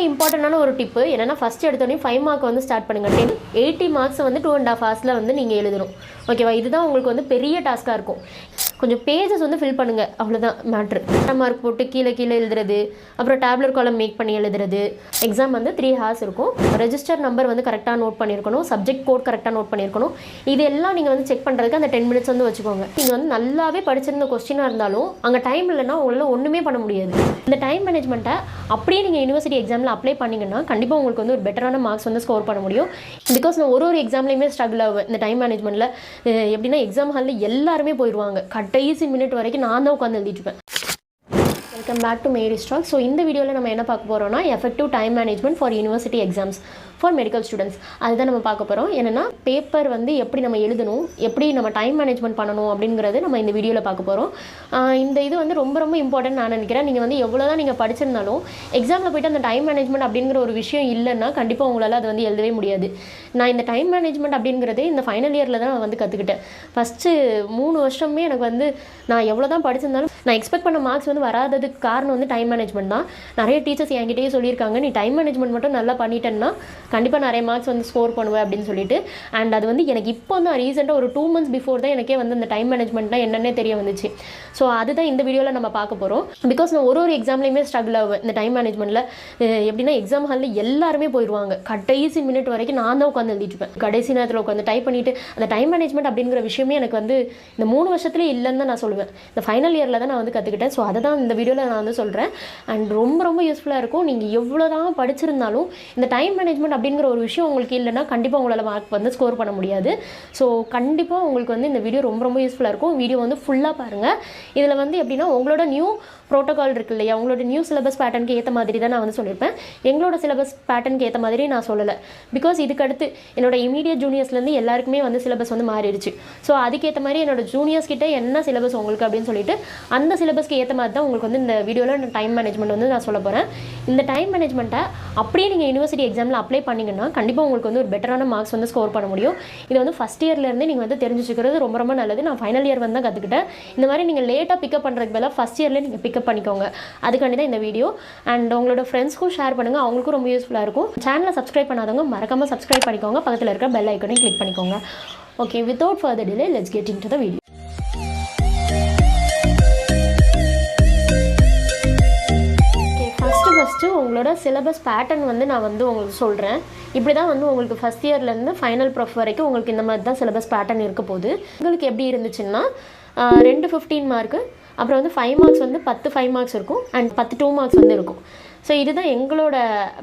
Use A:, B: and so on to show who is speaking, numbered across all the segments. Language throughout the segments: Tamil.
A: வந்து இம்பார்ட்டண்டான ஒரு டிப்பு என்னென்னா ஃபஸ்ட் எடுத்தோடனே 5 மார்க் வந்து ஸ்டார்ட் பண்ணுங்கள். 80 மார்க்ஸ் வந்து 2.5 ஹவர்ஸில் வந்து நீங்கள் எழுதணும். ஓகேவா? இதுதான் உங்களுக்கு வந்து பெரிய டாஸ்க்காக இருக்கும். கொஞ்சம் பேஜஸ் வந்து ஃபில் பண்ணுங்கள், அவ்வளோதான் மேட்ரு. மார்க் போட்டு கீழே எழுதுறது, அப்புறம் டேப்லெட் காலம் மேக் பண்ணி எழுதுறது. எக்ஸாம் வந்து 3 ஹார்ஸ் இருக்கும். ரெஜிஸ்டர் நம்பர் வந்து கரெக்டாக நோட் பண்ணியிருக்கணும், சப்ஜெக்ட் கோட் கரெக்டாக நோட் பண்ணியிருக்கணும். இதெல்லாம் நீங்கள் வந்து செக் பண்ணுறதுக்கு அந்த 10 மினிட்ஸ் வந்து வச்சுக்கோங்க. நீங்கள் வந்து நல்லாவே படிச்சிருந்த கொஸ்டினாக இருந்தாலும் அங்கே டைம் இல்லைன்னா உங்களால் ஒன்றுமே பண்ண முடியாது. இந்த டைம் மேனேஜ்மெண்ட்டை அப்படியே நீங்கள் யூனிவர்சிட்டி எக்ஸாமில் அப்ளை பண்ணிங்கன்னா கண்டிப்பாக உங்களுக்கு வந்து ஒரு பெட்டரான மார்க்ஸ் வந்து ஸ்கோர் பண்ண முடியும். பிகாஸ் நான் ஒரு எக்ஸாம்லேயுமே ஸ்ட்ரகிள் ஆகுவேன் இந்த டைம் மேனேஜ்மெண்ட்டில். எப்படின்னா எக்ஸாம் ஹாலில் எல்லாருமே போயிடுவாங்க, கடைசி மினிட் வரைக்கும் நான் தான் உட்காந்து எழுதிட்டுருப்பேன். Welcome back to Mary Stack. So இந்த வீடியோவில் நம்ம என்ன பார்க்க போகிறோம்னா effective time management for university exams for medical students. அதுதான் நம்ம பார்க்க போகிறோம். என்னென்னா பேப்பர் வந்து எப்படி நம்ம எழுதணும், எப்படி நம்ம டைம் மேனேஜ்மெண்ட் பண்ணணும் அப்படிங்கிறது நம்ம இந்த வீடியோவில் பார்க்க போகிறோம். இந்த இது வந்து ரொம்ப இம்பார்ட்டன்ட் நான் நினைக்கிறேன். நீங்கள் வந்து எவ்வளோ தான் நீங்கள் படிச்சிருந்தாலும் எக்ஸாமில் போய்ட்டு அந்த டைம் மேனேஜ்மெண்ட் அப்படிங்கிற ஒரு விஷயம் இல்லைன்னா கண்டிப்பாக உங்களால் அது வந்து எழுதவே முடியாது. நான் இந்த டைம் மேனேஜ்மெண்ட் அப்படிங்கிறதே இந்த ஃபைனல் இயரில் தான் நான் வந்து கற்றுக்கிட்டேன். ஃபஸ்ட்டு 3 வருஷமே எனக்கு வந்து நான் எவ்வளோ தான் படிச்சிருந்தாலும் நான் எக்ஸ்பெக்ட் பண்ண மார்க்ஸ் வந்து வராததுக்கு காரணம் வந்து டைம் மேனேஜ்மெண்ட் தான். நிறைய டீச்சர்ஸ் என்கிட்டயே சொல்லியிருக்காங்க, நீ டைம் மேனேஜ்மெண்ட் மட்டும் நல்லா பண்ணிட்டேன்னா கண்டிப்பாக நிறைய மார்க்ஸ் வந்து ஸ்கோர் பண்ணுவேன் அப்படின்னு சொல்லிட்டு. அண்ட் அது வந்து எனக்கு இப்போ தான் ரீசெண்டாக ஒரு 2 months பிஃபோர் தான் எனக்கே வந்து இந்த டைம் மேனேஜ்மெண்ட்னா என்னென்னே தெரிய வந்துச்சு. ஸோ அதுதான் இந்த வீடியோவில் நம்ம பார்க்க போகிறோம். பிகாஸ் நான் ஒரு எக்ஸாம்லேயுமே ஸ்ட்ரகிள் ஆகுவேன் இந்த டைம் மேனேஜ்மெண்ட்டில். எப்படின்னா எக்ஸாம் ஹாலில் எல்லாருமே போயிடுவாங்க, கடைசி மினிட் வரைக்கும் நான் தான் உட்காந்து எழுதிட்டுருப்பேன். கடைசி நேரத்தில் உட்காந்து டைப் பண்ணிவிட்டு அந்த டைம் மேனேஜ்மெண்ட் அப்படிங்கிற விஷயமே எனக்கு வந்து இந்த 3 வருஷத்துலேயே இல்லைன்னு தான் நான் சொல்லுவேன். இந்த ஃபைனல் இயரில் தான் நான் வந்து கற்றுக்கிட்டேன். ஸோ அதை தான் இந்த வீடியோவில் நான் வந்து சொல்கிறேன். அண்ட் ரொம்ப யூஸ்ஃபுல்லாக இருக்கும். நீங்கள் எவ்வளோ தான் படிச்சிருந்தாலும் இந்த டைம் மேனேஜ்மெண்ட் அப்படிங்கிற ஒரு விஷயம் உங்களுக்கு இல்லைன்னா கண்டிப்பாக உங்களால் மார்க் வந்து ஸ்கோர் பண்ண முடியாது. ஸோ கண்டிப்பாக உங்களுக்கு வந்து இந்த வீடியோ ரொம்ப யூஸ்ஃபுல்லாக இருக்கும். வீடியோ வந்து ஃபுல்லாக பாருங்கள். இதில் வந்து எப்படின்னா உங்களோட நியூ ப்ரோட்டோகால் இருக்குது இல்லையா, உங்களோட நியூ சிலபஸ் பேட்டர்னுக்கு ஏற்ற மாதிரி தான் நான் வந்து சொல்லியிருப்பேன். எங்களோட சிலபஸ் பேட்டர்னுக்கு ஏற்ற மாதிரி நான் சொல்லலை. பிகாஸ் இதுக்கடுத்து என்னோட இமீடியட் ஜூனியர்ஸ்லேருந்து எல்லாருக்குமே வந்து சிலபஸ் வந்து மாறிடுச்சு. ஸோ அதுக்கேற்ற மாதிரி என்னோட ஜூனியர்ஸ் கிட்ட என்ன சிலபஸ் உங்களுக்கு அப்படின்னு சொல்லிட்டு அந்த சிலபஸ்க்கு ஏற்ற மாதிரி தான் உங்களுக்கு வந்து இந்த வீடியோவில் டைம் மேனேஜ்மெண்ட் வந்து நான் சொல்ல போகிறேன். இந்த டைம் மேனேஜ்மெண்ட்டை அப்படியே நீங்கள் யூனிவர்சிட்டி எக்ஸாமில் அப்ளை பண்ணிங்கன்னா கண்டிப்பாக உங்களுக்கு வந்து ஒரு பெட்டரான மார்க்ஸ் வந்து ஸ்கோர் பண்ண முடியும். இது வந்து ஃபஸ்ட் இயர்லேருந்து நீங்கள் வந்து தெரிஞ்சுக்கிறது ரொம்ப நல்லது. நான் ஃபைனல் இயர் வந்து தான் கற்றுக்கிட்டேன். இந்த மாதிரி நீங்கள் லேட்டாக பிக்கப் பண்ணுறதுக்கு பதிலாக ஃபஸ்ட் இயர்லேயே நீங்கள் பிக்கப் பண்ணிக்கோங்க. அதுக்காண்டி தான் இந்த வீடியோ. அண்ட் உங்களோட ஃப்ரெண்ட்ஸ்க்கும் ஷேர் பண்ணுங்கள், அவங்களுக்கும் ரொம்ப யூஸ்ஃபுல்லாக இருக்கும். சேனலை சப்ஸ்கிரைப் பண்ணாதவங்க மறக்காமல் சப்ஸ்கிரைப் பண்ணிக்கோங்க. பக்கத்தில் இருக்கிற பெல் ஐக்கனையும் கிளிக் பண்ணிக்கோங்க. Okay, without further delay let's get into the video. First உங்களோட சிலபஸ் பேட்டர்ன் வந்து நான் வந்து உங்களுக்கு சொல்கிறேன். இப்படி தான் வந்து உங்களுக்கு ஃபஸ்ட் இயர்லேருந்து ஃபைனல் ப்ரொஃப் வரைக்கும் உங்களுக்கு இந்த மாதிரி தான் சிலபஸ் பேட்டர்ன் இருக்க போகுது. உங்களுக்கு எப்படி இருந்துச்சுன்னா 2 15 மார்க்கு, அப்புறம் வந்து 5 மார்க்ஸ் வந்து 10 5 மார்க்ஸ் இருக்கும், அண்ட் 10 2 மார்க்ஸ் வந்து இருக்கும். ஸோ இதுதான் எங்களோட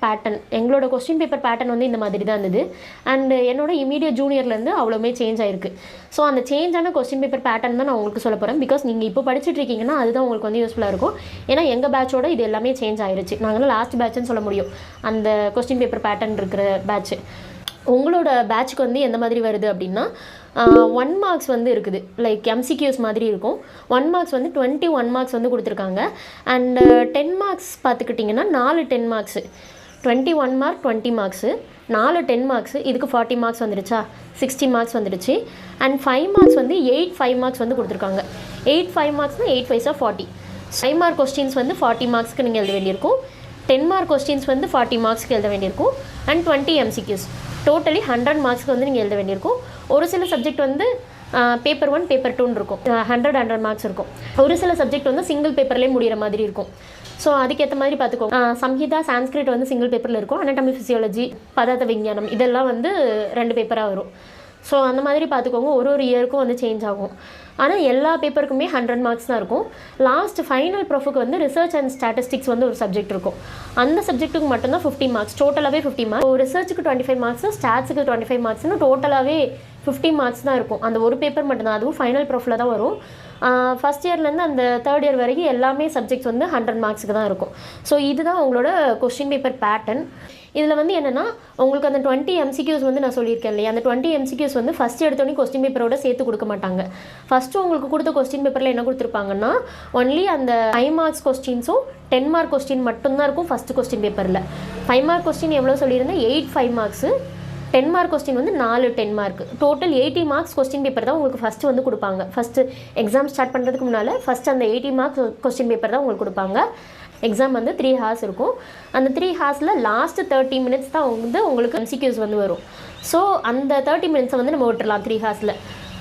A: பேட்டர்ன். எங்களோட கொஸ்டின் பேப்பர் பேட்டர்ன் வந்து இந்த மாதிரி தான் இருந்தது. அண்ட் என்னோட இமீடியட் ஜூனியர்லேருந்து அவ்வளோமே சேஞ்ச் ஆயிருக்கு. ஸோ அந்த சேஞ்சான கொஸ்டின் பேப்பர் பேட்டர்ன் தான் நான் உங்களுக்கு சொல்ல போகிறேன். பிகாஸ் நீங்கள் இப்போ படிச்சுட்டு இருக்கீங்கன்னா அதுதான் உங்களுக்கு வந்து யூஸ்ஃபுல்லாக இருக்கும். ஏன்னா எங்கள் பேட்சோட இது எல்லாமே சேஞ்ச் ஆயிருச்சு. நாங்கள் லாஸ்ட் பேட்ச்னு சொல்ல முடியும் அந்த கொஸ்டின் பேப்பர் பேட்டர்ன் இருக்கிற பேட்ச். உங்களோட பேட்சுக்கு வந்து எந்த மாதிரி வருது அப்படின்னா 1 மார்க்ஸ் வந்து இருக்குது, லைக் எம்சிக்யூஸ் மாதிரி இருக்கும். 1 மார்க்ஸ் வந்து 21 மார்க்ஸ் வந்து கொடுத்துருக்காங்க. அண்ட் 10 மார்க்ஸ் பார்த்துக்கிட்டிங்கன்னா 4 10 மார்க்ஸு, 21 மார்க் 20 மார்க்ஸு, 4 10 மார்க்ஸு, இதுக்கு 40 மார்க்ஸ் வந்துடுச்சா, 60 மார்க்ஸ் வந்துடுச்சு. அண்ட் 5 மார்க்ஸ் வந்து 8 5 மார்க்ஸ் வந்து கொடுத்துருக்காங்க. 8 5 மார்க்ஸ்னால் 8 5 40. 5 மார்க் கொஸ்டின்ஸ் வந்து 40 மார்க்ஸ்க்கு நீங்கள் எழுத வேண்டியிருக்கும். 10 மார்க் கொஸ்டின்ஸ் வந்து 40 மார்க்ஸ்க்கு எழுத வேண்டியிருக்கும். அண்ட் 20 எம்சிக்யூஸ், டோட்டலி 100 மார்க்ஸ்க்கு வந்து நீங்கள் எழுத வேண்டியிருக்கும். ஒரு சில சப்ஜெக்ட் வந்து பேப்பர் 1 பேப்பர் 2 இருக்கும், 100 மார்க்ஸ் இருக்கும். ஒரு சில சப்ஜெக்ட் வந்து சிங்கிள் பேப்பர்லேயே முடிகிற மாதிரி இருக்கும். ஸோ அதுக்கேற்ற மாதிரி பார்த்துக்கோங்க. சம்ஹிதா சான்ஸ்கிரிட் வந்து சிங்கிள் பேப்பரில் இருக்கும். அனாட்டமி ஃபிசியாலஜி பதார்த்த விஞ்ஞானம் இதெல்லாம் வந்து 2 பேப்பராக வரும். ஸோ அந்த மாதிரி பார்த்துக்கோங்க. ஒரு இயருக்கும் வந்து சேஞ்ச் ஆகும். ஆனால் எல்லா பேப்பருக்குமே 100 மார்க்ஸ் தான் இருக்கும். லாஸ்ட் ஃபைனல் ப்ரொஃபுக்கு வந்து ரிசர்ச் அண்ட் ஸ்டாட்டிஸ்டிக்ஸ் வந்து ஒரு சப்ஜெக்ட் இருக்கும். அந்த சப்ஜெக்ட்டுக்கு மட்டும்தான் 50 மார்க்ஸ், டோட்டலாகவே 50 மார்க்ஸ். ரிசர்ச்சுக்கு 25 மார்க்ஸ், ஸ்டாட்ஸுக்கு 25 மார்க்ஸ்னு டோட்டலாகவே 50 மார்க்ஸ் தான் இருக்கும். அந்த ஒரு பேப்பர் மட்டும்தான், அதுவும் ஃபைனல் ப்ரொஃபில் தான் வரும். ஃபஸ்ட் இயர்லேருந்து அந்த 3rd இயர் வரைக்கும் எல்லாமே சப்ஜெக்ட்ஸ் வந்து 100 மார்க்ஸுக்கு தான் இருக்கும். ஸோ இதுதான் உங்களோட கொஸ்டின் பேப்பர் பேட்டர்ன். இதில் வந்து என்னென்னா உங்களுக்கு அந்த 20 எம்சிக்யூஸ் வந்து நான் சொல்லியிருக்கேன் இல்லையா, அந்த 20 எம்சிக்யூஸ் வந்து ஃபஸ்ட் எடுத்தோடனே கொஸ்டின் பேப்பரோட சேர்த்து கொடுக்க மாட்டாங்க. ஃபஸ்ட்டு உங்களுக்கு கொடுத்த கொஸ்டின் பேப்பரில் என்ன கொடுத்துருப்பாங்கன்னா ஒன்லி அந்த 5 மார்க்ஸ் கொஸ்டின்ஸும் 10 மார்க் கொஸ்டின் மட்டும்தான் இருக்கும் ஃபஸ்ட்டு கொஸ்டின் பேப்பரில். 5 மார்க் கொஸ்டின் எவ்வளோ சொல்லியிருந்தேன், 8 5 மார்க்ஸு. 10 மார்க் கொஸ்டின் வந்து 4 10 mark, total 80 marks question paper தான் உங்களுக்கு ஃபஸ்ட்டு வந்து கொடுப்பாங்க. ஃபஸ்ட்டு எக்ஸாம் ஸ்டார்ட் பண்ணுறதுக்கு முன்னால் ஃபஸ்ட் அந்த 80 மார்க்ஸ் கொஸ்டின் பேப்பர் தான் உங்களுக்கு கொடுப்பாங்க. எக்ஸாம் வந்து 3 ஹார்ஸ் இருக்கும். அந்த 3 ஹார்ஸில் லாஸ்ட்டு 30 மினிட்ஸ் தான் வந்து உங்களுக்கு MCQs வந்து வரும். ஸோ அந்த 30 மினிட்ஸை வந்து நம்ம விட்டுடலாம் 3 ஹார்ஸில்.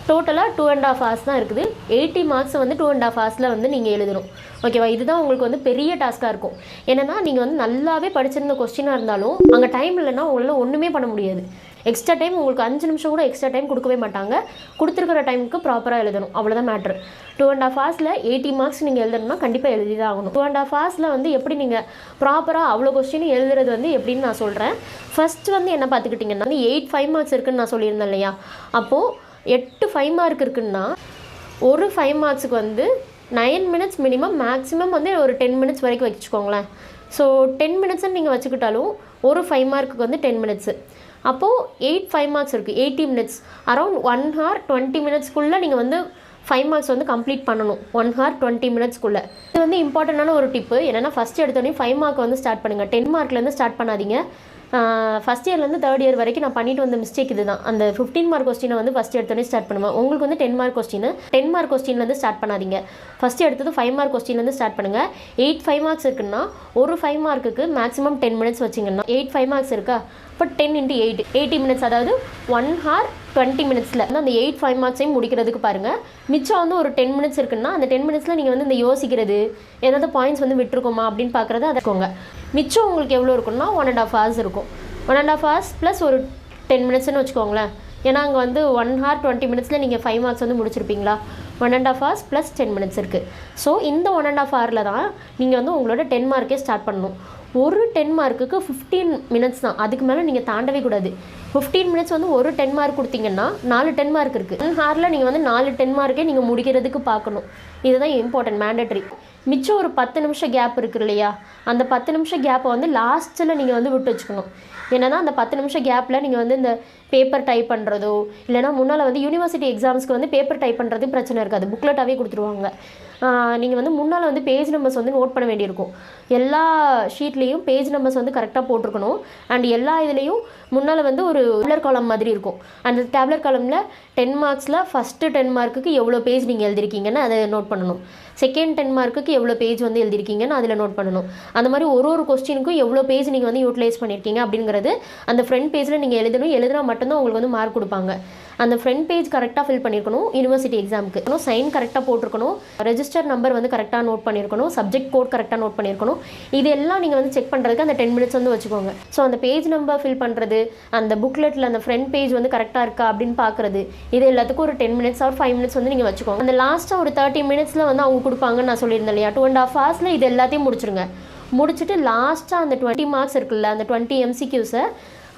A: டோட்டலாக 2.5 ஹார்ஸ் தான் இருக்குது. 80 மார்க்ஸை வந்து 2.5 ஹார்ஸில் வந்து நீங்கள் எழுதணும். ஓகேவா? இதுதான் உங்களுக்கு வந்து பெரிய டாஸ்க்காக இருக்கும். ஏன்னா நீங்கள் வந்து நல்லாவே படிச்சிருந்த கொஸ்டினாக இருந்தாலும் அங்கே டைம் இல்லைன்னா உங்களால் ஒன்றுமே பண்ண முடியாது. எக்ஸ்ட்ரா டைம் உங்களுக்கு 5 நிமிஷம் கூட எக்ஸ்ட்ரா டைம் கொடுக்கவே மாட்டாங்க. கொடுத்துருக்கிற டைமுக்கு ப்ராப்பராக எழுதணும், அவ்வளோதான் மேட்ரு. 2.5 ஹார்ஸில் 80 மார்க்ஸ் நீங்கள் எழுதணும்னா கண்டிப்பாக எழுதி தான் ஆகணும். 2.5 ஹார்ஸில் வந்து எப்படி நீங்கள் ப்ராப்பராக அவ்வளோ கொஸ்டின் எழுதுறது வந்து எப்படின்னு நான் சொல்கிறேன். ஃபஸ்ட்டு வந்து என்ன பார்த்துக்கிட்டிங்கன்னா 8 5 மார்க்ஸ் இருக்குதுன்னு நான் சொல்லியிருந்தேன் இல்லையா? அப்போது 8 5 மார்க் இருக்குன்னா ஒரு 5 மார்க்ஸுக்கு வந்து 9 மினிட்ஸ் மினிமம், மேக்ஸிமம் வந்து ஒரு 10 மினிட்ஸ் வரைக்கும் வச்சுக்கோங்களேன். ஸோ 10 மினிட்ஸ்ன்னு நீங்கள் வச்சுக்கிட்டாலும் ஒரு 5 மார்க்குக்கு வந்து 10 மினிட்ஸு. அப்போது 8 5 மார்க்ஸ் இருக்குது, 80 மினிட்ஸ். அரௌண்ட் 1 hour 20 மினிட்ஸ்க்குள்ளே நீங்கள் வந்து 5 மார்க்ஸ் வந்து கம்ப்ளீட் பண்ணணும். 1 hour 20 மினிட்ஸ்க்குள்ளே. இது வந்து இம்பார்ட்டண்டான ஒரு டிப்பு. என்னென்னா ஃபஸ்ட் எடுத்தோடனே 5 மார்க் வந்து ஸ்டார்ட் பண்ணுங்கள். 10 மார்க்லேருந்து ஸ்டார்ட் பண்ணாதீங்க. ஃபஸ்ட் இயர்லேருந்து 3rd இயர் வரைக்கும் நான் பண்ணிட்டு வந்த மிஸ்டேக் இது தான். அந்த 15 மார்க் கொஸ்டினை வந்து ஃபஸ்ட் எடுத்தோடனே ஸ்டார்ட் பண்ணுவேன். உங்களுக்கு வந்து 10 மார்க் கொஸ்டின், 10 மார்க் கொஸ்டின்லேருந்து ஸ்டார்ட் பண்ணாதீங்க. ஃபஸ்ட்டு எடுத்தது 5 மார்க் கொஸ்டின்லேருந்து ஸ்டார்ட் பண்ணுங்கள். 8 5 மார்க்ஸ் இருக்குன்னா ஒரு 5 மார்க்குக்கு மேக்ஸிமம் 10 மினிட்ஸ் வச்சிங்கன்னா 8 5 மார்க்ஸ் இருக்கா? இப்போ 10 × 8 80 மினிட்ஸ், அதாவது 1 hour 20 மினிட்ஸில் வந்து அந்த 8 5 மார்க்ஸையும் முடிக்கிறதுக்கு பாருங்கள். மிச்சம் வந்து ஒரு 10 மினிட்ஸ் இருக்குன்னா அந்த 10 மினிட்ஸில் நீங்கள் வந்து இந்த யோசிக்கிறது, ஏதாவது பாயிண்ட்ஸ் வந்து விட்டுருக்கோமா அப்படின்னு பார்க்குறது அதை இருக்கோங்க. மிச்சம் உங்களுக்கு எவ்வளோ இருக்குன்னா 1.5 hours இருக்கும். 1.5 hours ப்ளஸ் ஒரு 10 மினிட்ஸ்னு வச்சுக்கோங்களேன். ஏன்னா அங்கே வந்து 1 hour 20 மினிட்ஸில் நீங்கள் 5 மார்க்ஸ் வந்து முடிச்சிருப்பீங்களா? 1.5 hours ப்ளஸ் 10 மினிட்ஸ் இருக்குது. ஸோ இந்த 1.5 hourல தான் நீங்கள் வந்து உங்களோட 10 மார்க்கே ஸ்டார்ட் பண்ணணும். ஒரு 10 மார்க்குக்கு 15 மினிட்ஸ் தான், அதுக்கு மேலே நீங்கள் தாண்டவே கூடாது. 15 மினிட்ஸ் வந்து ஒரு 10 மார்க் கொடுத்தீங்கன்னா 4 10 மார்க் இருக்குது. 1 hourல நீங்கள் வந்து 4 10 மார்க்கே நீங்கள் முடிக்கிறதுக்கு பார்க்கணும். இதுதான் இம்பார்ட்டன்ட், மேண்டட்ரி. மிச்சம் ஒரு 10 நிமிஷம் கேப் இருக்குது இல்லையா? அந்த 10 நிமிஷம் கேப்பை வந்து லாஸ்ட்டில் நீங்கள் வந்து விட்டு வச்சுக்கணும். ஏன்னா அந்த 10 நிமிஷம் கேப்பில் நீங்கள் வந்து இந்த பேப்பர் டைப் பண்ணுறதோ, இல்லைனா முன்னால் வந்து யூனிவர்சிட்டி எக்ஸாம்ஸ்க்கு வந்து பேப்பர் டைப் பண்ணுறது பிரச்சனை இருக்காது, புக்லெட்டாகவே கொடுத்துருவாங்க. நீங்கள் வந்து முன்னால் வந்து பேஜ் நம்பர்ஸ் வந்து நோட் பண்ண வேண்டியிருக்கும். எல்லா ஷீட்லேயும் பேஜ் நம்பர்ஸ் வந்து கரெக்டாக போட்டிருக்கணும். அண்ட் எல்லா இதுலேயும் முன்னால் வந்து ஒரு டேப்லர் காலம் மாதிரி இருக்கும். அந்த டேப்லர் காலமில் 10 மார்க்ஸில் ஃபஸ்ட்டு 10 மார்க்குக்கு எவ்வளோ பேஜ் நீங்கள் எழுதிருக்கீங்கன்னு அதை நோட் பண்ணணும். செகண்ட் 10 மார்க்குக்கு எவ்வளோ பேஜ் வந்து எழுதிருக்கீங்கன்னு அதில் நோட் பண்ணணும். அந்த மாதிரி ஒரு கொஸ்டினுக்கும் எவ்வளோ பேஜ் நீங்கள் வந்து யூட்டிலைஸ் பண்ணியிருக்கீங்க அப்படிங்கிறது அந்த ஃப்ரண்ட் பேஜில் நீங்கள் எழுதினா மட்டும்தான் உங்களுக்கு வந்து மார்க் கொடுப்பாங்க. அந்த ஃப்ரண்ட் பேஜ் கரெக்டாக ஃபில் பண்ணியிருக்கணும். யூனிவர்சிட்டி எக்ஸாமுக்கு சைன் கரெக்டாக போட்டிருக்கணும். ரெஜிஸ்டர் நம்பர் வந்து கரெக்டாக நோட் பண்ணியிருக்கணும். சப்ஜெக்ட் கோட் கரெக்டாக நோட் பண்ணியிருக்கணும். இதெல்லாம் நீங்கள் வந்து செக் பண்ணுறதுக்கு அந்த 10 மினிட்ஸ் வந்து வச்சுக்கோங்க. ஸோ அந்த பேஜ் நம்பர் ஃபில் பண்ணுறது, அந்த புக்லெட்டில் அந்த ஃப்ரண்ட் பேஜ் வந்து கரெக்டாக இருக்கா அப்படின்னு பார்க்குறது, இது எல்லாத்துக்கும் ஒரு 10 மினிட்ஸ் ஆர் 5 மினிட்ஸ் வந்து நீங்கள் வச்சுக்கோங்க. அந்த லாஸ்ட்டாக ஒரு 30 மினிட்ஸில் வந்து அவங்க கொடுப்பாங்கன்னு நான் சொல்லியிருந்தேன் இல்லையா? 2.5 ஹவர்ஸில் இது எல்லாத்தையும் முடிச்சுட்டு லாஸ்ட்டாக அந்த 20 மார்க்ஸ் இருக்குல்ல, அந்த 20 MCQஸை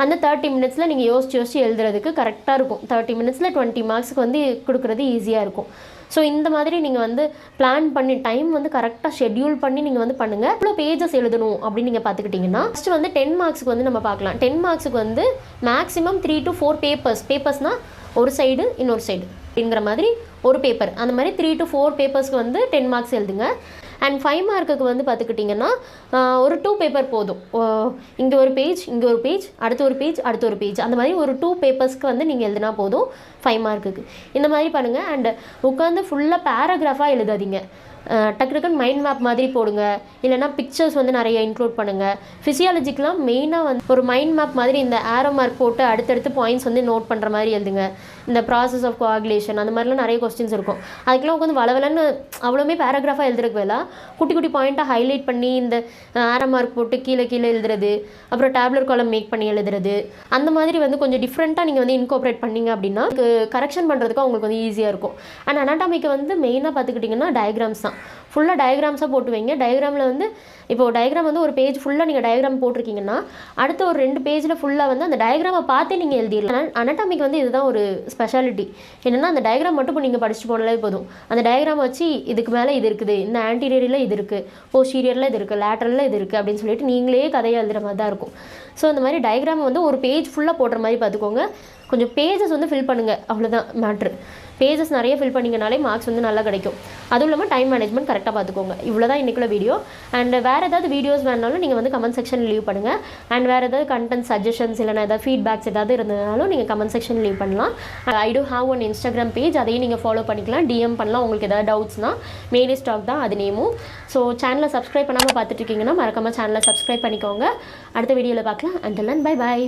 A: அந்த 30 மினிட்ஸில் நீங்கள் யோசிச்சு எழுதுறதுக்கு கரெக்டாக இருக்கும். 30 மினிட்ஸில் 20 மார்க்ஸுக்கு வந்து கொடுக்குறது ஈஸியாக இருக்கும். ஸோ இந்த மாதிரி நீங்கள் வந்து பிளான் பண்ணி டைம் வந்து கரெக்டாக ஷெட்யூல் பண்ணி நீங்கள் வந்து பண்ணுங்கள். இவ்வளோ பேஜஸ் எழுதணும் அப்படின்னு நீங்கள் பார்த்துக்கிட்டிங்கன்னா ஃபஸ்ட்டு வந்து 10 மார்க்ஸுக்கு வந்து நம்ம பார்க்கலாம். 10 மார்க்ஸுக்கு வந்து மேக்ஸிமம் 3 to 4 பேப்பர்ஸ்னால் ஒரு சைடு இன்னொரு சைடு அப்படிங்கிற மாதிரி ஒரு பேப்பர், அந்த மாதிரி 3 to 4 பேப்பர்ஸ்க்கு வந்து 10 மார்க்ஸ் எழுதுங்க. அண்ட் 5 மார்க்குக்கு வந்து பார்த்துக்கிட்டிங்கன்னா ஒரு 2 பேப்பர் போதும். இங்கே ஒரு பேஜ், இங்கே ஒரு பேஜ், அடுத்த ஒரு பேஜ், அந்த மாதிரி ஒரு 2 பேப்பர்ஸ்க்கு வந்து நீங்கள் எழுதினா போதும் 5 மார்க்குக்கு. இந்த மாதிரி பண்ணுங்கள். அண்ட் உட்காந்து ஃபுல்லாக பேராகிராஃபாக எழுதாதீங்க. டக்குன்னு மைண்ட் மேப் மாதிரி போடுங்க. இல்லைனா பிக்சர்ஸ் வந்து நிறைய இன்க்ளூட் பண்ணுங்கள். ஃபிசியாலஜிக்கெலாம் மெயினாக வந்து ஒரு மைண்ட் மேப் மாதிரி இந்த ஆரோ மார்க் போட்டு அடுத்தடுத்து பாயிண்ட்ஸ் வந்து நோட் பண்ணுற மாதிரி எழுதுங்க. இந்த ப்ராசஸ் ஆஃப் கோஆகுலேஷன் அந்த மாதிரிலாம் நிறைய கொஸ்டின்ஸ் இருக்கும். அதுக்கெல்லாம் உட்காந்து வளவலன்னு அவ்வளோமே பேராகிராஃபாக எழுதுறதுக்கு வேலை குட்டி குட்டி பாயிண்ட்டாக ஹைலைட் பண்ணி இந்த ஆரோ மார்க் போட்டு கீழே எழுதுறது, அப்புறம் டேப்லர் காலம் மேக் பண்ணி எழுதுறது, அந்த மாதிரி வந்து கொஞ்சம் டிஃப்ரெண்ட்டாக நீங்கள் வந்து இன்கார்பரேட் பண்ணிங்க அப்படின்னா கரெக்ஷன் பண்ணுறதுக்கு அவங்களுக்கு வந்து ஈஸியாக இருக்கும். அண்ட் அனாட்டமிக்கு வந்து மெயினாக பார்த்துக்கிட்டிங்கன்னா டயக்ராம்ஸ் தான். ஃபுல்லாக டயக்ராம்ஸாக போட்டு வைங்க. டயக்ராமில் வந்து இப்போது டயக்ராம் வந்து ஒரு பேஜ் ஃபுல்லாக நீங்கள் டயக்ராம் போட்டிருக்கீங்கன்னா அடுத்த ஒரு 2 பேஜில் ஃபுல்லாக வந்து அந்த டயக்ராமை பார்த்தே நீங்கள் எழுதிடலாம். அனாட்டமிக்கு வந்து இதுதான் ஒரு ஸ்பெஷாலிட்டி. என்னென்னா அந்த டயக்ராம் மட்டும் இப்போ நீங்கள் படிச்சுட்டு போனாலே போதும். அந்த டயக்ராம் வச்சு இதுக்கு மேலே இது இருக்குது, இந்த ஆன்டீரியரில் இது இருக்குது, போஸ்டீரியரில் இது இருக்குது, லேட்டரலில் இது இருக்குது அப்படின்னு சொல்லிட்டு நீங்களே கதையை எழுதுகிற மாதிரி தான் இருக்கும். ஸோ அந்த மாதிரி டயக்ராம் வந்து ஒரு பேஜ் ஃபுல்லாக போடுற மாதிரி பார்த்துக்கோங்க. கொஞ்சம் பேஜஸ் வந்து ஃபில் பண்ணுங்கள், அவ்வளோதான் மேட்ரு. பேஜஸ் நிறைய ஃபில் பண்ணிங்கனாலே மார்க்ஸ் வந்து நல்லா கிடைக்கும். அதுவும் இல்லாமல் டைம் மேனேஜ்மெண்ட் கரெக்டாக பார்த்துக்கோங்க. இவ்வளோ தான் இன்றைக்குள்ள வீடியோ. அண்ட் வேறு ஏதாவது வீடியோஸ் வேணாலும் நீங்கள் வந்து கமெண்ட் செக்ஷன் லீவ் பண்ணுங்கள். அண்ட் வேறு ஏதாவது கண்டென்ட் சஜஷன்ஸ் இல்லைனா ஏதாவது ஃபீட்பேக்ஸ் ஏதாவது இருந்ததுனாலும் நீங்கள் கமெண்ட் செக்ஷன் லீவ் பண்ணலாம். I do have one Instagram page, அதையும் நீங்கள் ஃபாலோ பண்ணிக்கலாம். டிஎம் பண்ணலாம் உங்களுக்கு ஏதாவது டவுட்ஸ்னால். மேலே ஸ்டாக் தான் அது நேமும். ஸோ சேனலை சப்ஸ்கிரைப் பண்ணாமல் பார்த்துட்டு இருக்கீங்கன்னா மறக்காமல் சேனலை சப்ஸ்கிரைப் பண்ணிக்கோங்க. அடுத்த வீடியோவில் பார்க்கலாம். Until then bye bye.